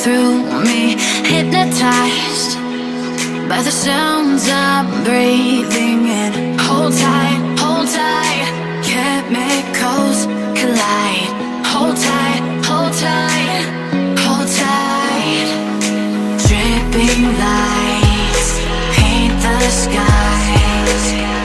through me, hypnotized by the sounds I'm breathing in. Hold tight, hold tight, chemicals collide. Hold tight, hold tight, hold tight. Dripping lights paint the skies.